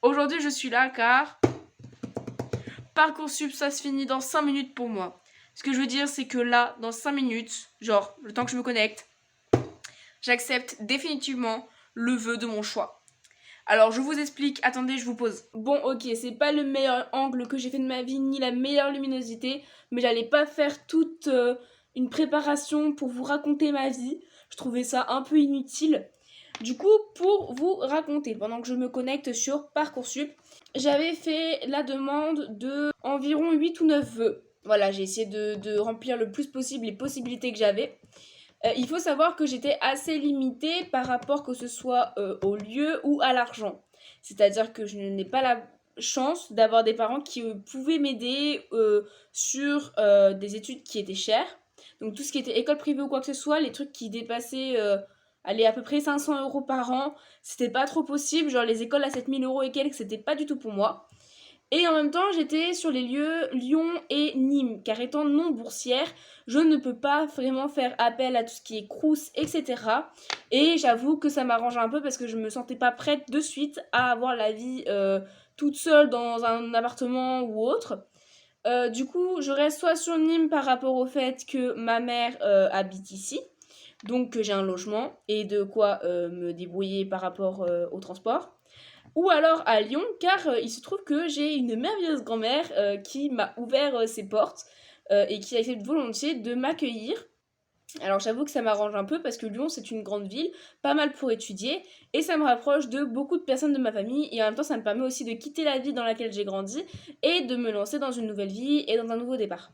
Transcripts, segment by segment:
Aujourd'hui, je suis là car Parcoursup, ça se finit dans 5 minutes pour moi. Ce que je veux dire, c'est que là, dans 5 minutes, genre, le temps que je me connecte, j'accepte définitivement le vœu de mon choix. Alors, je vous explique, attendez, je vous pose. Bon, ok, c'est pas le meilleur angle que j'ai fait de ma vie, ni la meilleure luminosité, mais j'allais pas faire toute une préparation pour vous raconter ma vie. Je trouvais ça un peu inutile. Du coup, pour vous raconter, pendant que je me connecte sur Parcoursup, j'avais fait la demande de environ 8 ou 9 vœux. Voilà, j'ai essayé de remplir le plus possible les possibilités que j'avais. Il faut savoir que j'étais assez limitée par rapport que ce soit au lieu ou à l'argent. C'est-à-dire que je n'ai pas la chance d'avoir des parents qui pouvaient m'aider sur des études qui étaient chères. Donc tout ce qui était école privée ou quoi que ce soit, les trucs qui dépassaient allez, à peu près 500 € par an, c'était pas trop possible. Genre les écoles à 7 000 € et quelques, c'était pas du tout pour moi. Et en même temps, j'étais sur les lieux Lyon et Nîmes, car étant non boursière, je ne peux pas vraiment faire appel à tout ce qui est crous, etc. Et j'avoue que ça m'arrange un peu parce que je me sentais pas prête de suite à avoir la vie toute seule dans un appartement ou autre. Du coup, je reste soit sur Nîmes par rapport au fait que ma mère habite ici, donc que j'ai un logement et de quoi me débrouiller par rapport au transport. Ou alors à Lyon, car il se trouve que j'ai une merveilleuse grand-mère qui m'a ouvert ses portes et qui accepte volontiers de m'accueillir. Alors j'avoue que ça m'arrange un peu parce que Lyon c'est une grande ville, pas mal pour étudier, et ça me rapproche de beaucoup de personnes de ma famille, et en même temps ça me permet aussi de quitter la vie dans laquelle j'ai grandi et de me lancer dans une nouvelle vie et dans un nouveau départ.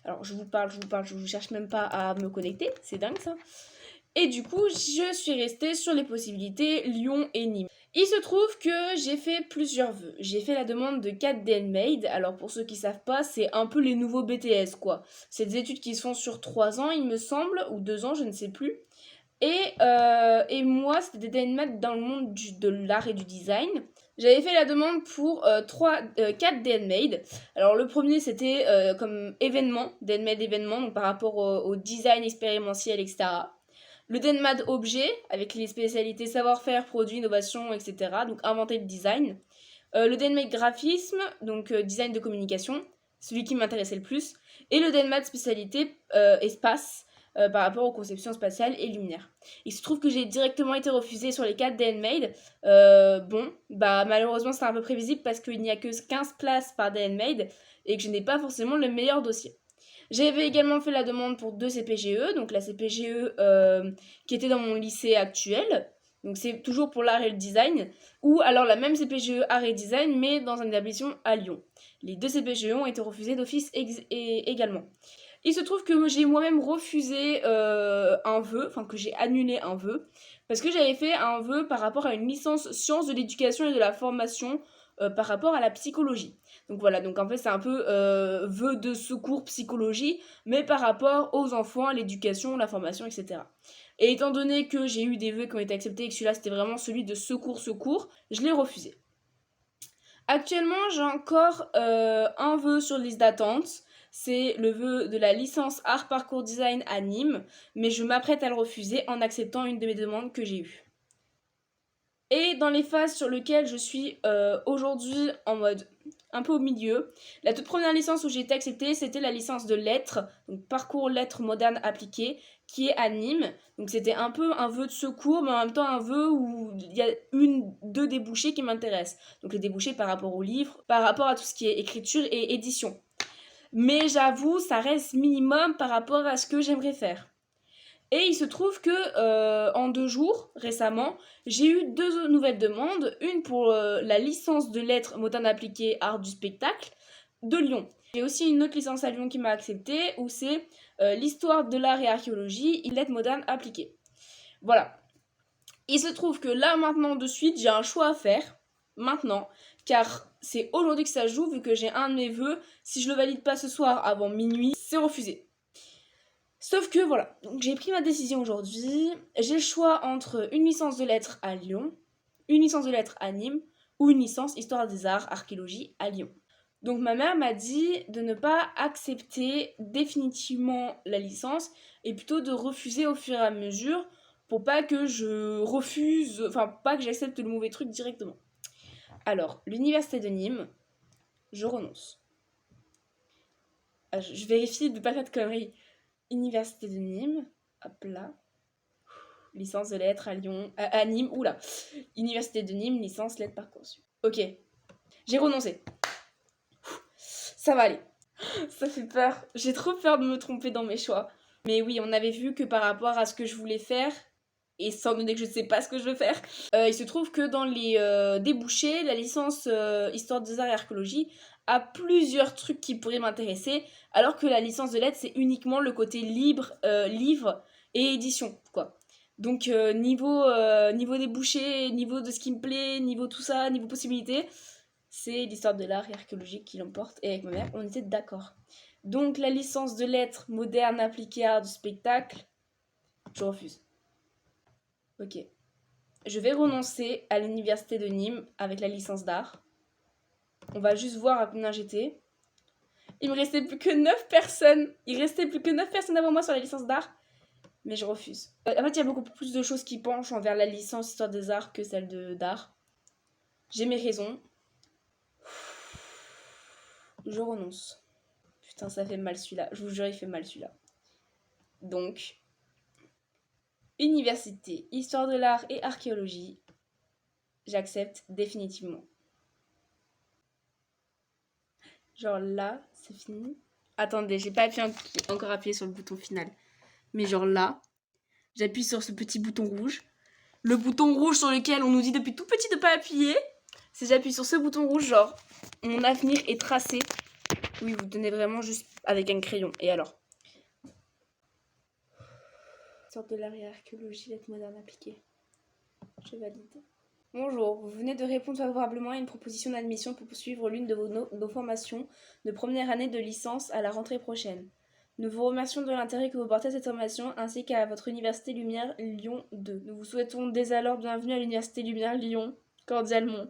Alors je vous parle, je vous cherche même pas à me connecter, c'est dingue ça. Et du coup, je suis restée sur les possibilités Lyon et Nîmes. Il se trouve que j'ai fait plusieurs vœux. J'ai fait la demande de 4 DNMAID. Alors pour ceux qui savent pas, c'est un peu les nouveaux BTS quoi. C'est des études qui se font sur 3 ans il me semble, ou 2 ans, je ne sais plus. Et moi, c'était des DNMAID dans le monde de l'art et du design. J'avais fait la demande pour 4 DNMAID. Alors le premier c'était comme événement, DNMAID événement, donc par rapport au design expérimentiel, etc. Le DNMAD objet, avec les spécialités savoir-faire, produit, innovation, etc. Donc inventer le design. Le DNMAD graphisme, donc design de communication, celui qui m'intéressait le plus. Et le DNMAD spécialité espace, par rapport aux conceptions spatiales et luminaires. Il se trouve que j'ai directement été refusée sur les 4 DNMAID. Bon, bah malheureusement c'est un peu prévisible parce qu'il n'y a que 15 places par DNMAID et que je n'ai pas forcément le meilleur dossier. J'avais également fait la demande pour 2 CPGE, donc la CPGE qui était dans mon lycée actuel, donc c'est toujours pour l'art et le design, ou alors la même CPGE art et design, mais dans un établissement à Lyon. Les 2 CPGE ont été refusés d'office également. Il se trouve que j'ai moi-même refusé un vœu, enfin que j'ai annulé un vœu, parce que j'avais fait un vœu par rapport à une licence sciences de l'éducation et de la formation par rapport à la psychologie. Donc voilà, donc en fait c'est un peu vœu de secours psychologie, mais par rapport aux enfants, à l'éducation, la formation, etc. Et étant donné que j'ai eu des vœux qui ont été acceptés et que celui-là c'était vraiment celui de secours, je l'ai refusé. Actuellement j'ai encore un vœu sur liste d'attente, c'est le vœu de la licence art parcours design à Nîmes, mais je m'apprête à le refuser en acceptant une de mes demandes que j'ai eues. Et dans les phases sur lesquelles je suis aujourd'hui en mode un peu au milieu, la toute première licence où j'ai été acceptée, c'était la licence de lettres, donc parcours lettres modernes appliquées, qui est à Nîmes. Donc c'était un peu un vœu de secours, mais en même temps un vœu où il y a deux débouchés qui m'intéressent. Donc les débouchés par rapport aux livres, par rapport à tout ce qui est écriture et édition. Mais j'avoue, ça reste minimum par rapport à ce que j'aimerais faire. Et il se trouve que en 2 jours, récemment, j'ai eu 2 nouvelles demandes. Une pour la licence de lettres modernes appliquées art du spectacle de Lyon. J'ai aussi une autre licence à Lyon qui m'a acceptée où c'est l'histoire de l'art et archéologie, lettres modernes appliquées. Voilà. Il se trouve que là maintenant de suite, j'ai un choix à faire. Maintenant. Car c'est aujourd'hui que ça joue vu que j'ai un de mes vœux. Si je le valide pas ce soir avant minuit, c'est refusé. Sauf que voilà, donc j'ai pris ma décision aujourd'hui. J'ai le choix entre une licence de lettres à Lyon, une licence de lettres à Nîmes ou une licence histoire des arts, archéologie à Lyon. Donc ma mère m'a dit de ne pas accepter définitivement la licence et plutôt de refuser au fur et à mesure pour pas que je refuse, enfin pas que j'accepte le mauvais truc directement. Alors, l'université de Nîmes, je renonce. Je vérifie de ne pas faire de conneries. Université de Nîmes, hop là. Licence de lettres à Lyon, à Nîmes, oula. Université de Nîmes, licence lettres Parcoursup. Ok, j'ai renoncé. Ça va aller. Ça fait peur. J'ai trop peur de me tromper dans mes choix. Mais oui, on avait vu que par rapport à ce que je voulais faire, et sans donner que je ne sais pas ce que je veux faire, il se trouve que dans les débouchés, la licence Histoire des arts et archéologie a plusieurs trucs qui pourraient m'intéresser, alors que la licence de lettres, c'est uniquement le côté libre, livre et édition, quoi. Donc niveau débouchés, niveau de ce qui me plaît, niveau tout ça, niveau possibilités, c'est l'histoire de l'art et archéologie qui l'emporte. Et avec ma mère, on était d'accord. Donc la licence de lettres moderne appliquée à art du spectacle, je refuse. Ok. Je vais renoncer à l'université de Nîmes avec la licence d'art. On va juste voir à combien j'étais. Il me restait plus que 9 personnes. Il restait plus que 9 personnes avant moi sur la licence d'art. Mais je refuse. En fait, il y a beaucoup plus de choses qui penchent envers la licence Histoire des Arts que celle d'art. J'ai mes raisons. Je renonce. Putain, ça fait mal celui-là. Je vous jure, il fait mal celui-là. Donc, université, histoire de l'art et archéologie, j'accepte définitivement. Genre là, c'est fini. Attendez, j'ai pas encore appuyé sur le bouton final. Mais genre là, j'appuie sur ce petit bouton rouge. Le bouton rouge sur lequel on nous dit depuis tout petit de pas appuyer. Si j'appuie sur ce bouton rouge, genre, mon avenir est tracé. Oui, vous tenez vraiment juste avec un crayon. Et alors? Sorte de l'art et archéologie, lettres modernes appliquées. Je valide. Bonjour, vous venez de répondre favorablement à une proposition d'admission pour poursuivre l'une de nos formations de première année de licence à la rentrée prochaine. Nous vous remercions de l'intérêt que vous portez à cette formation ainsi qu'à votre Université Lumière Lyon 2. Nous vous souhaitons dès alors bienvenue à l'Université Lumière Lyon, cordialement.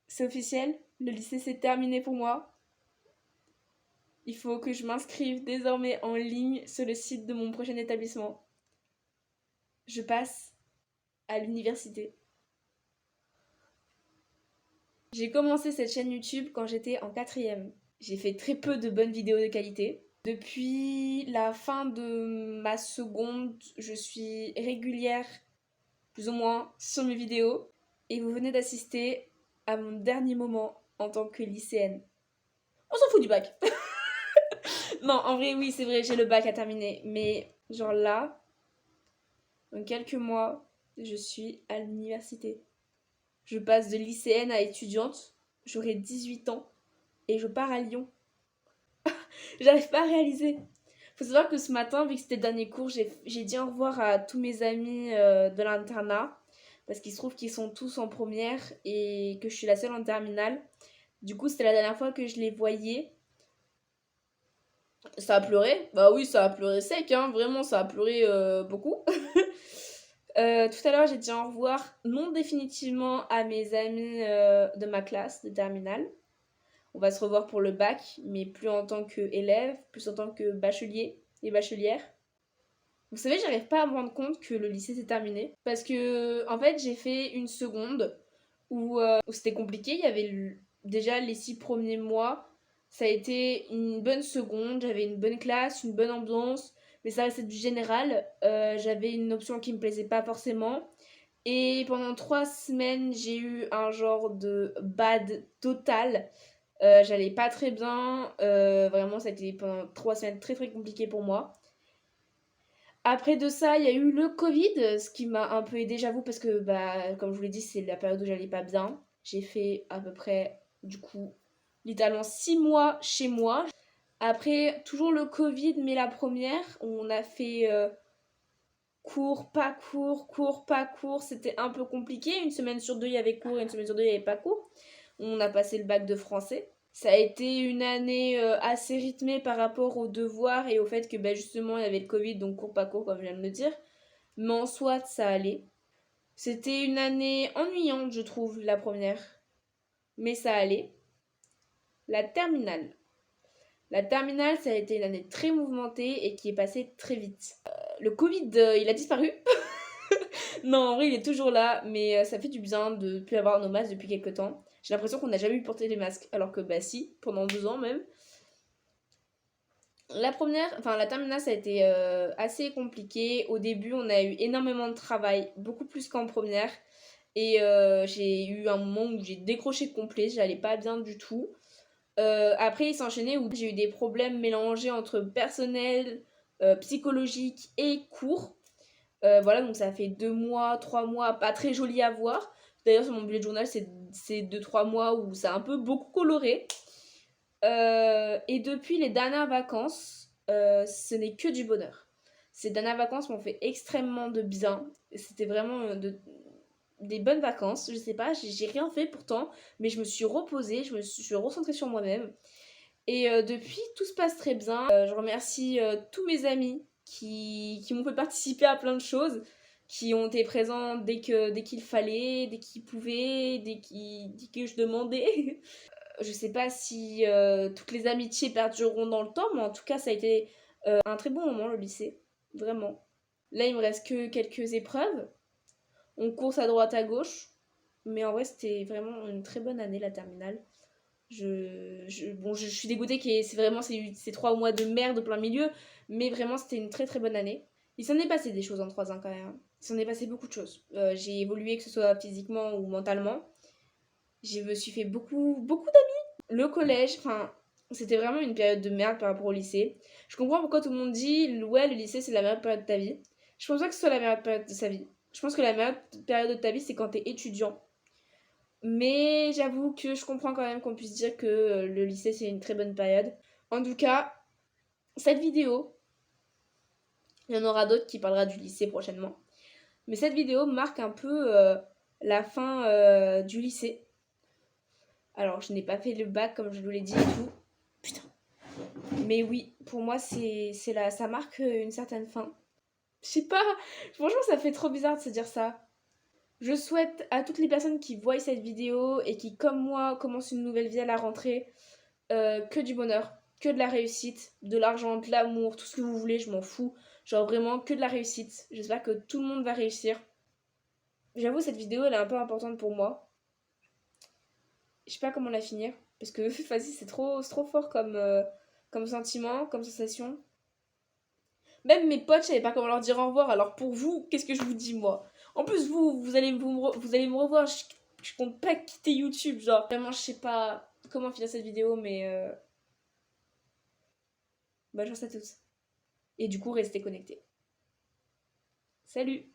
C'est officiel, le lycée s'est terminé pour moi. Il faut que je m'inscrive désormais en ligne sur le site de mon prochain établissement. Je passe à l'université. J'ai commencé cette chaîne YouTube quand j'étais en 4e. J'ai fait très peu de bonnes vidéos de qualité. Depuis la fin de ma seconde, je suis régulière, plus ou moins, sur mes vidéos. Et vous venez d'assister à mon dernier moment en tant que lycéenne. On s'en fout du bac. Non, en vrai, oui, c'est vrai, j'ai le bac à terminer. Mais genre là, dans quelques mois, je suis à l'université. Je passe de lycéenne à étudiante. J'aurai 18 ans. Et je pars à Lyon. J'arrive pas à réaliser. Faut savoir que ce matin, vu que c'était le dernier cours, j'ai dit au revoir à tous mes amis de l'internat. Parce qu'il se trouve qu'ils sont tous en première et que je suis la seule en terminale. Du coup, c'était la dernière fois que je les voyais. Ça a pleuré. Bah oui, ça a pleuré sec, hein. Vraiment, ça a pleuré beaucoup. Tout à l'heure, j'ai dit au revoir, non définitivement, à mes amis de ma classe de terminale. On va se revoir pour le bac, mais plus en tant qu'élève, plus en tant que bachelier et bachelière. Vous savez, j'arrive pas à me rendre compte que le lycée s'est terminé. Parce que, en fait, j'ai fait une seconde où c'était compliqué. Il y avait déjà les 6 premiers mois. Ça a été une bonne seconde. J'avais une bonne classe, une bonne ambiance. Mais ça restait du général. J'avais une option qui me plaisait pas forcément. Et pendant 3 semaines, j'ai eu un genre de bad total. J'allais pas très bien. Vraiment, ça a été pendant 3 semaines très très compliqué pour moi. Après de ça, il y a eu le Covid, ce qui m'a un peu aidé, j'avoue, parce que, bah, comme je vous l'ai dit, c'est la période où j'allais pas bien. J'ai fait à peu près, du coup, littéralement 6 mois chez moi. Après, toujours le Covid, mais la première, on a fait cours, pas cours, cours, pas cours. C'était un peu compliqué. Une semaine sur deux, il y avait cours, et une semaine sur deux, il n'y avait pas cours. On a passé le bac de français. Ça a été une année assez rythmée par rapport aux devoirs et au fait que bah, justement il y avait le Covid, donc cours pas cours comme je viens de le dire. Mais en soit, ça allait. C'était une année ennuyante, je trouve, la première. Mais ça allait. La terminale. La terminale, ça a été une année très mouvementée et qui est passée très vite. Le Covid, il a disparu. Non, en vrai, il est toujours là, mais ça fait du bien de ne plus avoir nos masques depuis quelques temps. J'ai l'impression qu'on n'a jamais pu porter les masques, alors que bah si, pendant 2 ans même. La terminale, ça a été assez compliqué. Au début, on a eu énormément de travail, beaucoup plus qu'en première. Et j'ai eu un moment où j'ai décroché complet, j'allais pas bien du tout. Après, il s'enchaînait où j'ai eu des problèmes mélangés entre personnel, psychologique et cours. Voilà, donc ça fait 2 mois, 3 mois, pas très joli à voir. D'ailleurs, sur mon bullet journal, c'est 2, 3 mois où c'est un peu beaucoup coloré. Et depuis les dernières vacances, ce n'est que du bonheur. Ces dernières vacances m'ont fait extrêmement de bien. C'était vraiment des bonnes vacances. Je sais pas, j'ai rien fait pourtant, mais je me suis reposée, je me suis recentrée sur moi-même. Et depuis, tout se passe très bien. Je remercie tous mes amis qui m'ont fait participer à plein de choses, qui ont été présents dès qu'il fallait, dès qu'ils pouvaient, dès que je demandais. Je sais pas si toutes les amitiés perdureront dans le temps, mais en tout cas, ça a été un très bon moment, le lycée. Vraiment. Là, il me reste que quelques épreuves. On course à droite à gauche. Mais en vrai, c'était vraiment une très bonne année, la terminale. Je suis dégoûtée que c'est vraiment ces 3 mois de merde au plein milieu, mais vraiment c'était une très très bonne année. Il s'en est passé des choses en 3 ans quand même. Il s'en est passé beaucoup de choses. J'ai évolué, que ce soit physiquement ou mentalement. Je me suis fait beaucoup d'amis. Le collège, enfin, c'était vraiment une période de merde par rapport au lycée. Je comprends pourquoi tout le monde dit ouais, le lycée c'est la meilleure période de ta vie. Je pense pas que ce soit la meilleure période de sa vie. Je pense que la meilleure période de ta vie c'est quand t'es étudiant. Mais j'avoue que je comprends quand même qu'on puisse dire que le lycée c'est une très bonne période. En tout cas, cette vidéo, il y en aura d'autres qui parlera du lycée prochainement. Mais cette vidéo marque un peu la fin du lycée. Alors, je n'ai pas fait le bac comme je vous l'ai dit et tout. Putain. Mais oui, pour moi, ça marque une certaine fin. Je sais pas, franchement, ça fait trop bizarre de se dire ça. Je souhaite à toutes les personnes qui voient cette vidéo et qui, comme moi, commencent une nouvelle vie à la rentrée, que du bonheur, que de la réussite, de l'argent, de l'amour, tout ce que vous voulez, je m'en fous. Genre vraiment que de la réussite. J'espère que tout le monde va réussir. J'avoue, cette vidéo, elle est un peu importante pour moi. Je sais pas comment la finir. Parce que, vas-y, c'est trop fort comme sentiment, comme sensation. Même mes potes, je savais pas comment leur dire au revoir. Alors pour vous, qu'est-ce que je vous dis, moi? En plus, vous allez me revoir. Je compte pas quitter YouTube. Genre, vraiment, je sais pas comment finir cette vidéo, mais bonne chance à tous. Et du coup, restez connectés. Salut!